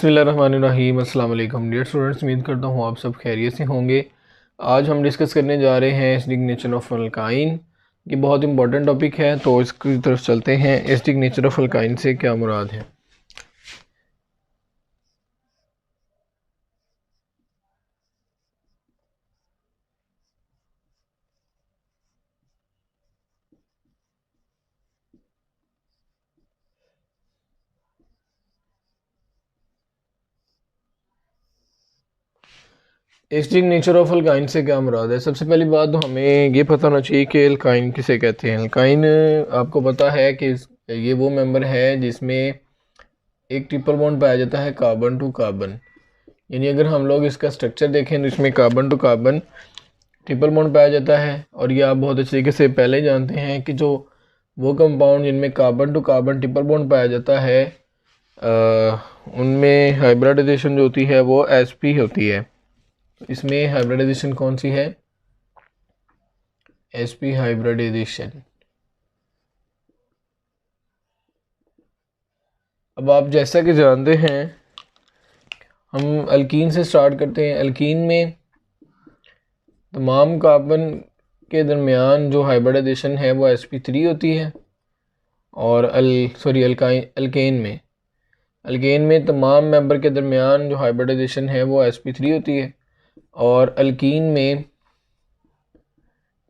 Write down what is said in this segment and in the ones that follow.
बिस्मिल्लाहिर्रहमानिर्रहीम। अस्सलाम वालेकुम डियर स्टूडेंट्स, उम्मीद करता हूँ आप सब खैरियत से होंगे। आज हम डिस्कस करने जा रहे हैं एसिडिक नेचर ऑफ अल्काइन। ये बहुत इंपॉर्टेंट टॉपिक है, तो इसकी तरफ चलते हैं। एसिडिक नेचर ऑफ अल्काइन से क्या मुराद है? एसिडिक नेचर ऑफ अल्काइन से क्या मुराद है? सबसे पहली बात तो हमें ये पता होना चाहिए कि अल्काइन किसे कहते हैं। अल्काइन आपको पता है कि ये वो मेंबर है जिसमें एक ट्रिपल बॉन्ड पाया जाता है कार्बन टू कार्बन। यानी अगर हम लोग इसका स्ट्रक्चर देखें तो इसमें carbon to carbon triple bond पाया जाता है। और ये आप बहुत अच्छे तरीके से पहले जानते हैं कि जो वो कंपाउंड जिनमें carbon to carbon triple bond पाया जाता है उनमें हाइब्रिडाइजेशन जो होती है वो sp होती है। तो इसमें हाइब्रिडाइजेशन कौन सी है? sp hybridization. अब आप जैसा कि जानते हैं, हम अल्कीन से स्टार्ट करते हैं। अल्कीन में तमाम कार्बन के दरमियान जो हाइब्रिडाइजेशन है वो sp3 होती है। और अल्केन में तमाम मेंबर के दरमियान जो हाइब्रिडाइजेशन है वो sp3 होती है। और अल्कीन में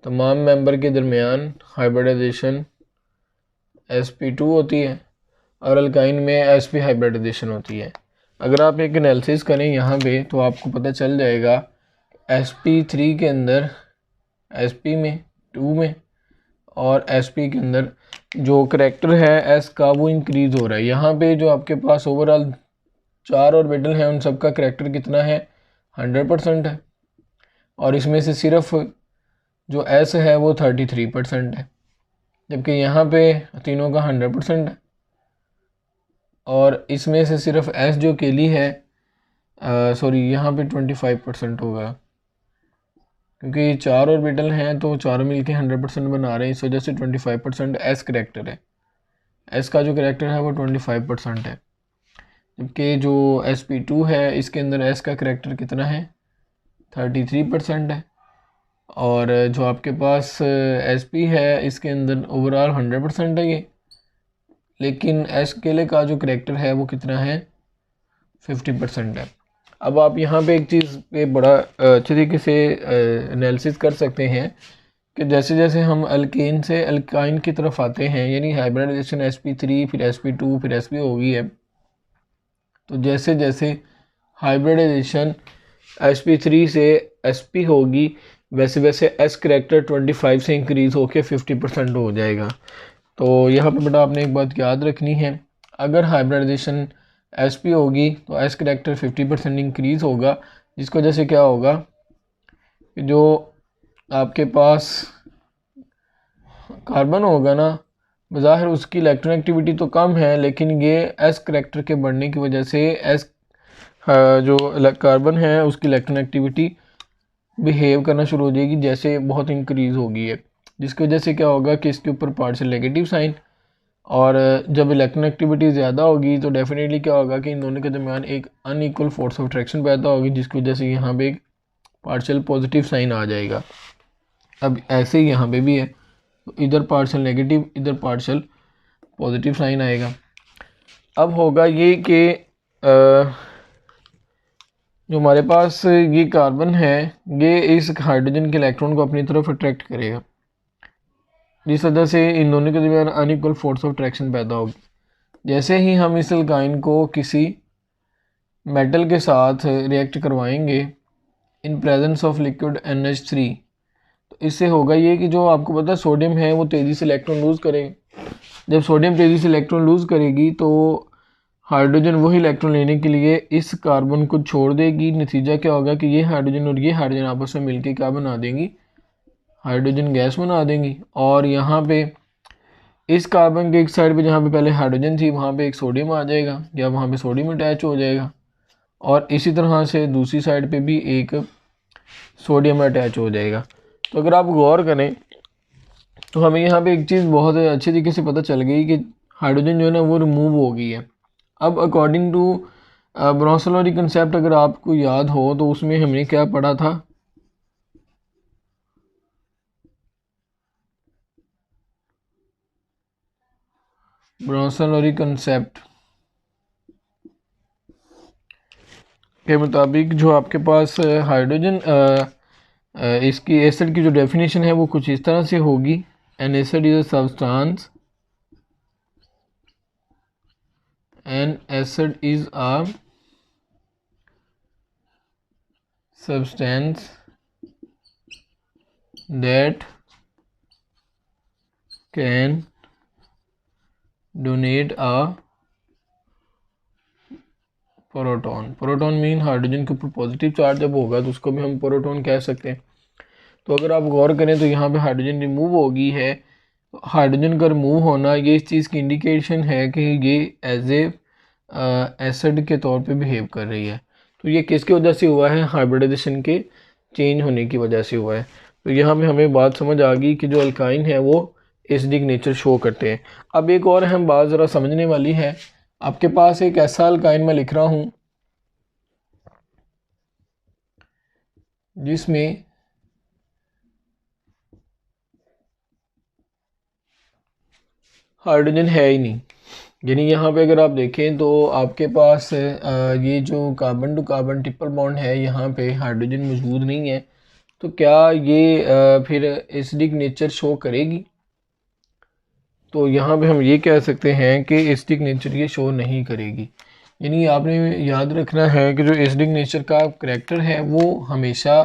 तमाम मेंबर के दरमियान हाइब्रिडाइजेशन sp2 होती है। और अल्काइन में sp हाइब्रिडाइजेशन होती है। अगर आप एक एनालिसिस करें यहाँ पे तो आपको पता चल जाएगा sp3 के अंदर sp में 2 में और sp के अंदर जो करैक्टर है s का वो इंक्रीज हो रहा है। यहाँ पे जो आपके पास ओवरऑल 4 ऑर्बिटल हैं उन सब का करैक्टर कितना है? 100% है। और इसमें से सिर्फ जो s है वो 33% है, जबकि यहाँ पे तीनों का 100% है। और इसमें से सिर्फ s जो अकेली है यहाँ पे 25% होगा, क्योंकि 4 ऑर्बिटल हैं तो चारों मिलके 100% बना रहे हैं। इस वजह से 25% s करैक्टर है। s का जो करैक्टर है वो 25% है। जबकि जो sp2 है इसके अंदर s का करैक्टर कितना है? 33% है। और जो आपके पास sp है इसके अंदर ओवरऑल 100% है ये, लेकिन s केले का जो करैक्टर है वो कितना है? 50% है। अब आप यहाँ पे एक चीज़ पे बड़ा अच्छे तरीके से एनालिसिस कर सकते हैं कि जैसे जैसे हम अल्केन से अल्काइन की तरफ आते हैं, यानी हाइब्रिडाइजेशन sp3 फिर sp2 फिर sp हो गई है, तो जैसे जैसे हाइब्रिडाइजेशन sp3 से sp होगी वैसे वैसे s करैक्टर 25 से इंक्रीज होकर 50% हो जाएगा। तो यहाँ पे बेटा आपने एक बात याद रखनी है, अगर हाइब्रिडाइजेशन sp होगी तो s करैक्टर 50% इंक्रीज होगा, जिसकी वजह से क्या होगा कि जो आपके पास कार्बन होगा ना, बज़ाहिर उसकी इलेक्ट्रॉन एक्टिविटी तो कम है, लेकिन ये s करैक्टर के बढ़ने की वजह से s जो कार्बन है उसकी इलेक्ट्रॉन एक्टिविटी बिहेव करना शुरू हो जाएगी, जैसे बहुत इंक्रीज होगी है, जिसकी वजह से क्या होगा कि इसके ऊपर पार्शियल नेगेटिव साइन। और जब इलेक्ट्रॉन एक्टिविटी ज़्यादा होगी तो डेफिनेटली क्या होगा कि इन दोनों के दरमियान एक अनइक्वल फोर्स ऑफ अट्रैक्शन पैदा होगी, जिसकी वजह से यहाँ पे एक पार्शियल पॉजिटिव साइन आ जाएगा। अब ऐसे ही यहाँ पे भी है, तो इधर पार्शियल नेगेटिव इधर पार्शियल पॉजिटिव साइन आएगा। अब होगा ये कि जो हमारे पास ये कार्बन है ये इस हाइड्रोजन के इलेक्ट्रॉन को अपनी तरफ अट्रैक्ट करेगा, जिस वजह से इन दोनों के दरमियान अनइक्वल फोर्स ऑफ अट्रैक्शन पैदा होगी। जैसे ही हम इस अल्काइन को किसी मेटल के साथ रिएक्ट करवाएंगे in presence of liquid NH3, तो इससे होगा ये कि जो आपको पता है सोडियम है वो तेज़ी से इलेक्ट्रॉन लूज़ करेगा। जब सोडियम तेज़ी से इलेक्ट्रॉन लूज़ करेगी तो हाइड्रोजन वही इलेक्ट्रॉन लेने के लिए इस कार्बन को छोड़ देगी। नतीजा क्या होगा कि ये हाइड्रोजन और ये हाइड्रोजन आपस में मिलके क्या बना देंगी? हाइड्रोजन गैस बना देंगी। और यहाँ पे इस कार्बन के एक साइड पे जहाँ पे पहले हाइड्रोजन थी वहाँ पे एक सोडियम आ जाएगा, या वहाँ पे सोडियम अटैच हो जाएगा। और इसी तरह से दूसरी साइड पे भी एक सोडियम अटैच हो जाएगा। तो अगर आप गौर करें तो हमें यहाँ पे एक चीज़ बहुत अच्छे तरीके से पता चल गई कि हाइड्रोजन जो है ना वो रिमूव हो गई है। अब अकॉर्डिंग टू ब्रोंसलरी कंसेप्ट अगर आपको याद हो तो उसमें हमने क्या पढ़ा था, ब्रोंसलरी कंसेप्ट के मुताबिक जो आपके पास हाइड्रोजन इसकी एसिड की जो डेफिनेशन है वो कुछ इस तरह से होगी। N acid is a substance, N acid is a substance that can donate a proton. Proton mean hydrogen के ऊपर पॉजिटिव चार्ज जब होगा तो उसको भी हम प्रोटॉन कह सकते हैं। तो अगर आप गौर करें तो यहाँ पे हाइड्रोजन रिमूव होगी है, हाइड्रोजन का रिमूव होना ये इस चीज़ की इंडिकेशन है कि ये एज ए एसिड के तौर पे बिहेव कर रही है। तो ये किसकी वजह से हुआ है, हाइब्रिडाइजेशन के चेंज होने की वजह से हुआ है। तो यहाँ पे हमें बात समझ आ गई कि जो अल्काइन है वो एसिडिक नेचर शो करते हैं। अब एक और अहम बात ज़रा समझने वाली है, आपके पास एक ऐसा अल्काइन मैं लिख रहा हूँ जिसमें हाइड्रोजन है ही नहीं, यानी यहाँ पे अगर आप देखें तो आपके पास ये जो carbon to carbon triple bond है यहाँ पे हाइड्रोजन मौजूद नहीं है। तो क्या ये फिर एसिडिक नेचर शो करेगी? तो यहाँ पे हम ये कह सकते हैं कि एसिडिक नेचर ये शो नहीं करेगी। यानी आपने याद रखना है कि जो एसिडिक नेचर का करैक्टर है वो हमेशा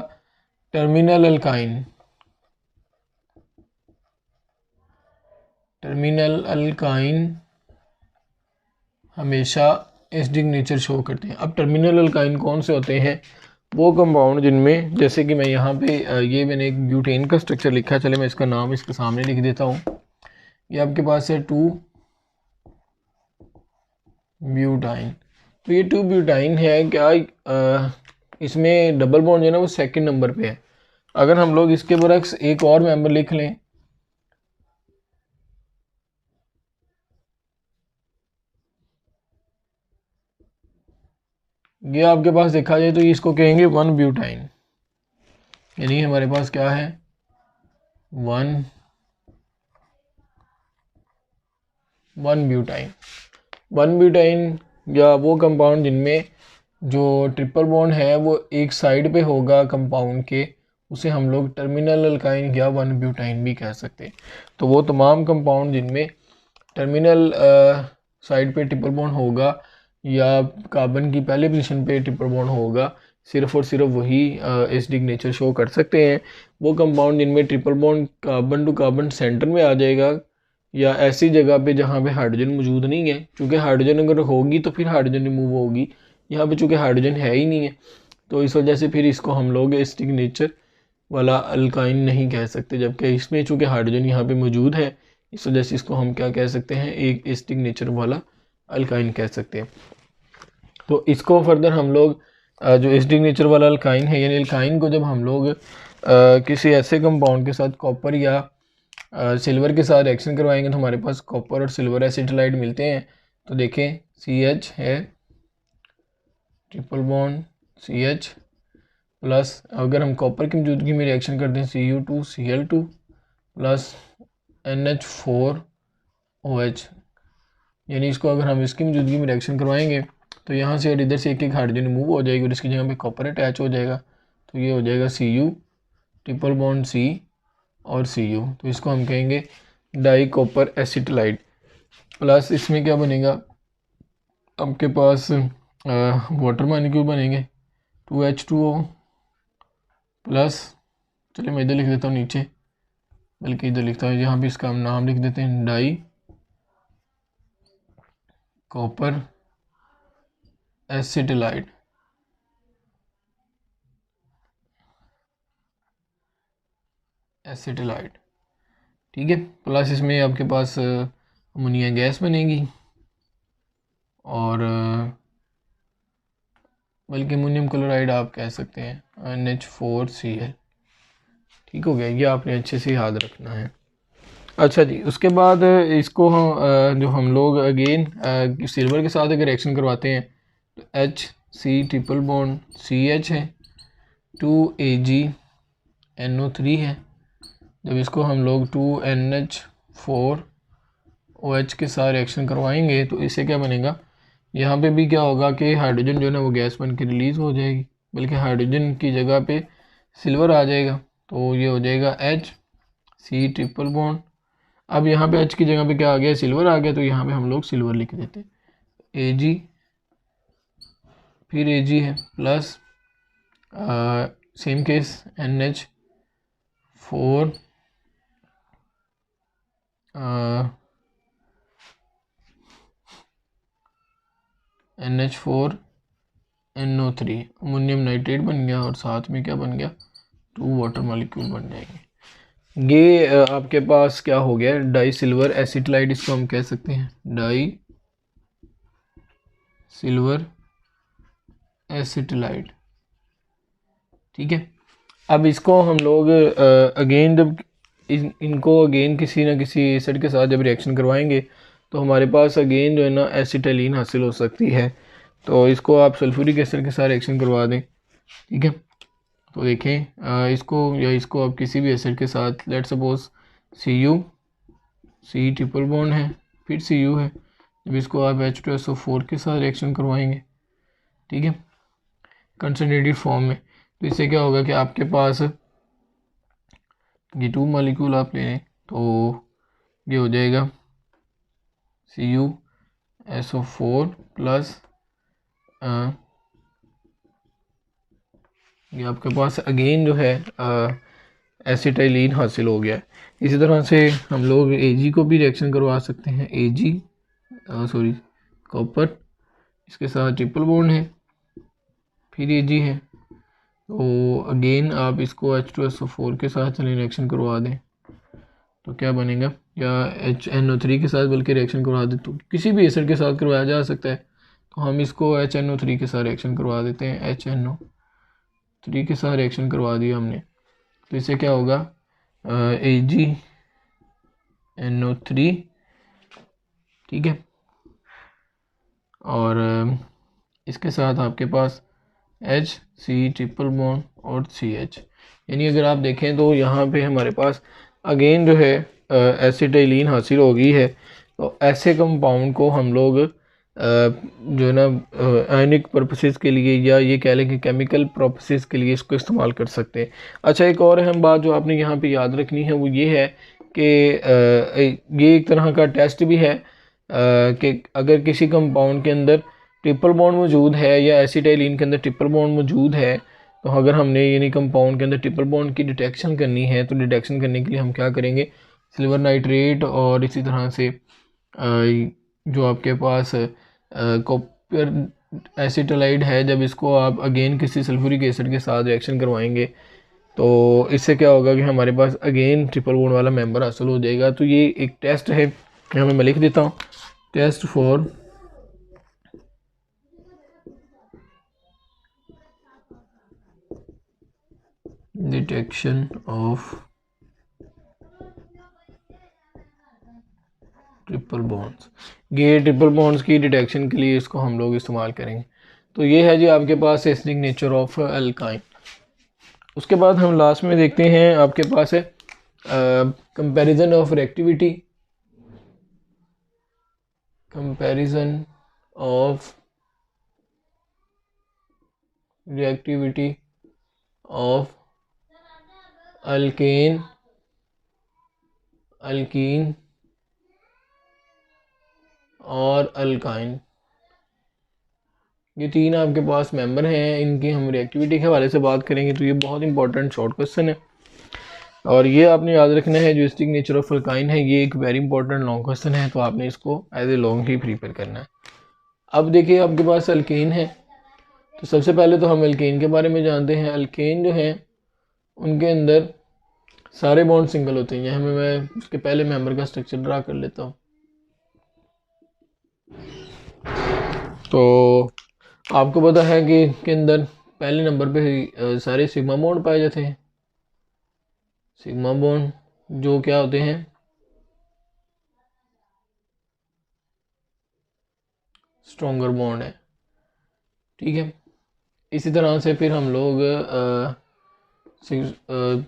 टर्मिनल अल्काइन हमेशा एसिडिक नेचर शो करते हैं। अब टर्मिनल अल्काइन कौन से होते हैं, वो कंपाउंड जिनमें, जैसे कि मैं यहाँ पे ये मैंने एक ब्यूटेन का स्ट्रक्चर लिखा है, चले मैं इसका नाम इसके सामने लिख देता हूँ। ये आपके पास है 2 ब्यूटाइन। तो ये 2 ब्यूटाइन है, क्या इसमें डबल बॉन्ड जो है ना वो सेकंड नंबर पे है। अगर हम लोग इसके बरक्स एक और मेंबर लिख लें, ये आपके पास देखा जाए तो इसको कहेंगे 1 ब्यूटाइन। यानी हमारे पास क्या है 1 ब्यूटाइन। 1 ब्यूटाइन या वो कंपाउंड जिनमें जो ट्रिपल बॉन्ड है वो एक साइड पे होगा कंपाउंड के, उसे हम लोग टर्मिनल अल्काइन या 1 ब्यूटाइन भी कह सकते हैं। तो वो तमाम कंपाउंड जिनमें टर्मिनल साइड पे ट्रिपल बॉन्ड होगा या कार्बन की पहले पोजीशन पे ट्रिपल बॉन्ड होगा, सिर्फ और सिर्फ वही एसिडिक नेचर शो कर सकते हैं। वो कंपाउंड जिनमें triple bond carbon to carbon centre में आ जाएगा या ऐसी जगह पे जहाँ पे हाइड्रोजन मौजूद नहीं है, क्योंकि हाइड्रोजन अगर होगी तो फिर हाइड्रोजन रिमूव होगी, यहाँ पे चूँकि हाइड्रोजन है ही नहीं है तो इस वजह से फिर इसको हम लोग एसिडिक नेचर वाला अल्काइन नहीं कह सकते। जबकि इसमें चूँकि हाइड्रोजन यहाँ पे मौजूद है इस वजह से इसको हम क्या कह सकते हैं, एक एसिडिक नेचर वाला अल्काइन कह सकते हैं। तो इसको फर्दर हम लोग जो एसिडिक नेचर वाला अल्काइन है, यानी अल्काइन को जब हम लोग किसी ऐसे कंपाउंड के साथ कॉपर या सिल्वर के साथ रिएक्शन करवाएंगे तो हमारे पास कॉपर और सिल्वर एसिटाइड मिलते हैं। तो देखें CH है ट्रिपल बॉन्ड CH प्लस, अगर हम कॉपर की मौजूदगी में रिएक्शन करते हैं Cu2Cl2 प्लस NH4OH, यानी इसको अगर हम इसकी मौजूदगी में रिएक्शन करवाएंगे तो यहाँ से इधर से एक हाइड्रोजन रिमूव हो जाएगी और इसकी जगह पे कॉपर अटैच हो जाएगा। तो ये हो जाएगा Cu ट्रिपल बॉन्ड C और Cu, तो इसको हम कहेंगे डाई कॉपर एसिटाइड। प्लस इसमें क्या बनेगा, आपके पास वाटर मॉलिक्यूल बनेंगे 2H2O प्लस, चलिए मैं इधर लिख देता हूँ नीचे, बल्कि इधर लिखता हूँ, यहाँ भी इसका हम नाम लिख देते हैं डाई कॉपर एसिटाइड। ठीक है, प्लस इसमें आपके पास अमोनिया गैस बनेगी और बल्कि अमोनियम क्लोराइड आप कह सकते हैं NH4Cl। ठीक हो गया, ये आपने अच्छे से याद रखना है। अच्छा जी, उसके बाद इसको हम जो हम लोग अगेन सिल्वर के साथ अगर रिएक्शन करवाते हैं तो HC ट्रिपल बॉन्ड CH है, 2AgNO3 है। जब इसको हम लोग 2NH4OH के साथ रिएक्शन करवाएंगे तो इससे क्या बनेगा, यहाँ पे भी क्या होगा कि हाइड्रोजन जो है ना वो गैस बन के रिलीज़ हो जाएगी, बल्कि हाइड्रोजन की जगह पे सिल्वर आ जाएगा। तो ये हो जाएगा HC ट्रिपल बॉन्ड। अब यहाँ पे H की जगह पे क्या आ गया, सिल्वर आ गया, तो यहाँ पे हम लोग सिल्वर लिख देते हैं। Ag फिर Ag है plus same case NH4 NH4NO3 ammonium nitrate बन गया, और साथ में क्या बन गया, 2 वाटर मॉलिक्यूल बन जाएंगे। ये आपके पास क्या हो गया, डाई सिल्वर एसिटलाइड, इसको हम कह सकते हैं डाई सिल्वर एसिटलाइड। ठीक है, अब इसको हम लोग अगेन जब इनको अगेन किसी ना किसी एसिड के साथ जब रिएक्शन करवाएंगे तो हमारे पास अगेन जो है ना एसिटाइलिन हासिल हो सकती है। तो इसको आप सल्फ्यूरिक एसिड के साथ रिएक्शन करवा दें। ठीक है, तो देखें इसको आप किसी भी एसिड के साथ, let suppose C triple bond है, फिर Cu है, जब इसको आप H2SO4 के साथ रिएक्शन करवाएंगे, ठीक है, कंसनट्रेटेड फॉर्म में, तो इससे क्या होगा कि आपके पास ये 2 मॉलिक्यूल आप ले लें तो ये हो जाएगा CuSO4 प्लस ये आपके पास अगेन जो है एसिटाइलिन हासिल हो गया है। इसी तरह से हम लोग Ag को भी रिएक्शन करवा सकते हैं। कॉपर, इसके साथ ट्रिपल बॉन्ड है, फिर Ag है, तो अगेन आप इसको H2SO4 के साथ चलें रिएक्शन करवा दें तो क्या बनेगा, या HNO3 के साथ बल्कि रिएक्शन करवा दें, तो किसी भी एसिड के साथ करवाया जा सकता है। तो हम इसको HNO3 के साथ रिएक्शन करवा देते हैं, HNO3 के साथ रिएक्शन करवा दिया हमने, तो इससे क्या होगा AgNO3, ठीक है, और इसके साथ आपके पास HC ट्रिपल बॉन्ड और CH, यानी अगर आप देखें तो यहाँ पे हमारे पास अगेन जो है एसिटाइलिन हासिल हो गई है। तो ऐसे कंपाउंड को हम लोग जो है ना आयनिक पर्पसेस के लिए, या ये कह लें कि केमिकल पर्पसेस के लिए इसको इस्तेमाल कर सकते हैं। अच्छा, एक और अहम बात जो आपने यहाँ पे याद रखनी है वो ये है कि ये एक तरह का टेस्ट भी है कि अगर किसी कंपाउंड के अंदर ट्रिपल बॉन्ड मौजूद है या एसिटाइलिन के अंदर ट्रिपल बॉन्ड मौजूद है, तो अगर हमने यानी कंपाउंड के अंदर ट्रिपल बॉन्ड की डिटेक्शन करनी है तो डिटेक्शन करने के लिए हम क्या करेंगे, सिल्वर नाइट्रेट और इसी तरह से जो आपके पास कॉपर एसिटाइलाइड है, जब इसको आप अगेन किसी सल्फ्यूरिक एसिड के साथ रिएक्शन करवाएंगे तो इससे क्या होगा कि हमारे पास अगेन ट्रिपल बॉन्ड वाला मेंबर हासिल हो जाएगा। तो ये एक टेस्ट है, यहाँ मैं लिख देता हूँ, test for detection of triple bonds. ये ट्रिपल बॉन्ड्स की डिटेक्शन के लिए इसको हम लोग इस्तेमाल करेंगे। तो ये है जी आपके पास एसिडिक नेचर ऑफ अल्काइन। उसके बाद हम लास्ट में देखते हैं आपके पास है comparison of reactivity, comparison of reactivity of alkane, alkyne और अल्काइन। ये तीन आपके पास मेंबर हैं, इनकी हम रिएक्टिविटी के हवाले से बात करेंगे। तो ये बहुत इंपॉर्टेंट शॉर्ट क्वेश्चन है और ये आपने याद रखना है। जो एसिडिक नेचर ऑफ अल्काइन है ये एक वेरी इंपॉर्टेंट लॉन्ग क्वेश्चन है, तो आपने इसको एज ए लॉन्ग ही प्रिपेयर करना है। अब देखिए आपके पास अल्केन है, तो सबसे पहले तो हम अल्केन के बारे में जानते हैं। अल्केन जो है उनके अंदर सारे बॉन्ड सिंगल होते हैं। यहाँ मैं उसके पहले मेंबर का स्ट्रक्चर ड्रा कर लेता हूँ। तो आपको पता है कि के अंदर पहले नंबर पे सारे सिग्मा बॉन्ड पाए जाते हैं। सिग्मा बॉन्ड जो क्या होते हैं, स्ट्रॉन्गर बॉन्ड है। ठीक है। इसी तरह से फिर हम लोग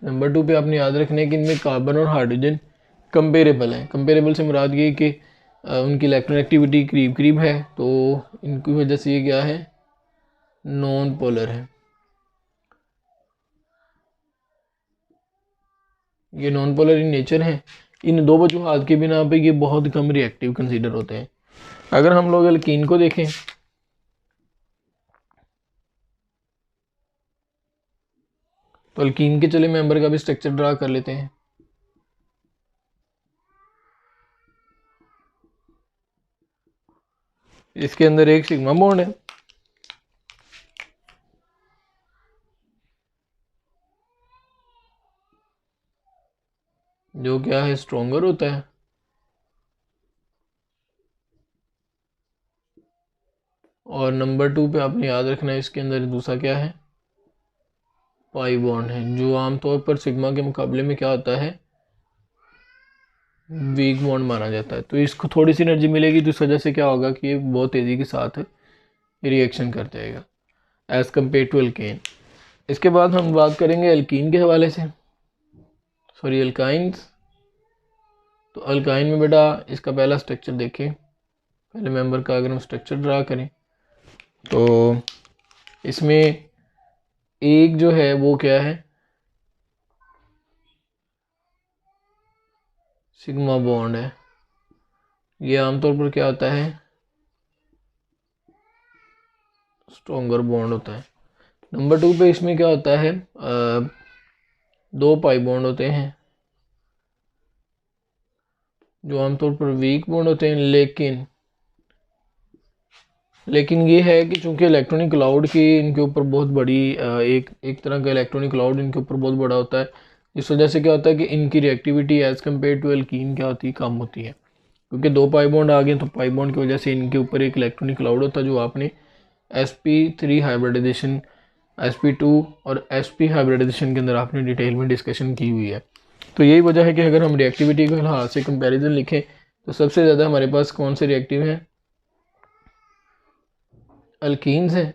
नंबर 2 पे आपने याद रखना है कि इनमें कार्बन और हाइड्रोजन कंपेरेबल हैं। कंपेरेबल से मुराद ये कि उनकी इलेक्ट्रॉन एक्टिविटी करीब करीब है, तो इनकी वजह से ये क्या है, नॉन पोलर है। ये नॉन पोलर इन नेचर है। इन दो वजूहात की बिना पे ये बहुत कम रिएक्टिव कंसीडर होते हैं। अगर हम लोग एल्कीन को देखें, तो एल्कीन के चले मेंबर का भी स्ट्रक्चर ड्रा कर लेते हैं। इसके अंदर एक सिग्मा बॉन्ड है, जो क्या है, स्ट्रॉन्गर होता है। और नंबर 2 पे आपने याद रखना है इसके अंदर दूसरा क्या है, पाई बॉन्ड है, जो आमतौर पर सिग्मा के मुकाबले में क्या होता है, वीक बॉन्ड माना जाता है। तो इसको थोड़ी सी एनर्जी मिलेगी, तो इस वजह से क्या होगा कि ये बहुत तेज़ी के साथ रिएक्शन कर जाएगा एज़ कम्पेयर टू एल्केन। इसके बाद हम बात करेंगे एल्कीन के हवाले से, सॉरी एल्काइंस। तो अल्काइन में बेटा इसका पहला स्ट्रक्चर देखें, पहले मेंबर का अगर हम स्ट्रक्चर ड्रा करें तो इसमें एक जो है वो क्या है, सिग्मा बॉन्ड है। ये आमतौर पर क्या होता है, स्ट्रॉन्गर बॉन्ड होता है। नंबर 2 पे इसमें क्या होता है, दो पाई बॉन्ड होते हैं, जो आमतौर पर वीक बॉन्ड होते हैं। लेकिन ये है कि चूंकि इलेक्ट्रॉनिक क्लाउड की इनके ऊपर बहुत बड़ी एक तरह का इलेक्ट्रॉनिक क्लाउड इनके ऊपर बहुत बड़ा होता है, इस वजह से क्या होता है कि इनकी reactivity as compared to alkene क्या होती है, कम होती है। क्योंकि दो पाई बॉन्ड आ गए, तो पाई बॉन्ड की वजह से इनके ऊपर एक इलेक्ट्रॉनिक क्लाउड होता है, जो आपने sp3 हाइब्रिडाइजेशन, sp2 और sp हाइब्रिडाइजेशन के अंदर आपने डिटेल में डिस्कशन की हुई है। तो यही वजह है कि अगर हम रिएक्टिविटी के लिहाज से कंपैरिजन लिखें तो सबसे ज़्यादा हमारे पास कौन से रिएक्टिव हैं, अल्कीन्स हैं।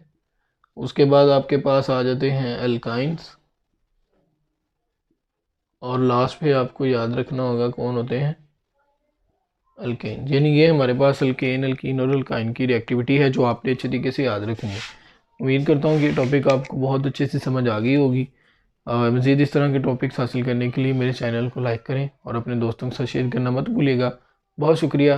उसके बाद आपके पास आ जाते हैं अल्काइंस, और लास्ट पे आपको याद रखना होगा कौन होते हैं, अल्केन। यानी ये हमारे पास अल्केन, अल्कीन और अल्काइन की रिएक्टिविटी है, जो आपने अच्छे तरीके से याद रखनी है। उम्मीद करता हूँ कि टॉपिक आपको बहुत अच्छे से समझ आ गई होगी। मज़ीद इस तरह के टॉपिक्स हासिल करने के लिए मेरे चैनल को लाइक करें और अपने दोस्तों के साथ शेयर करना मत भूलिएगा। बहुत शुक्रिया।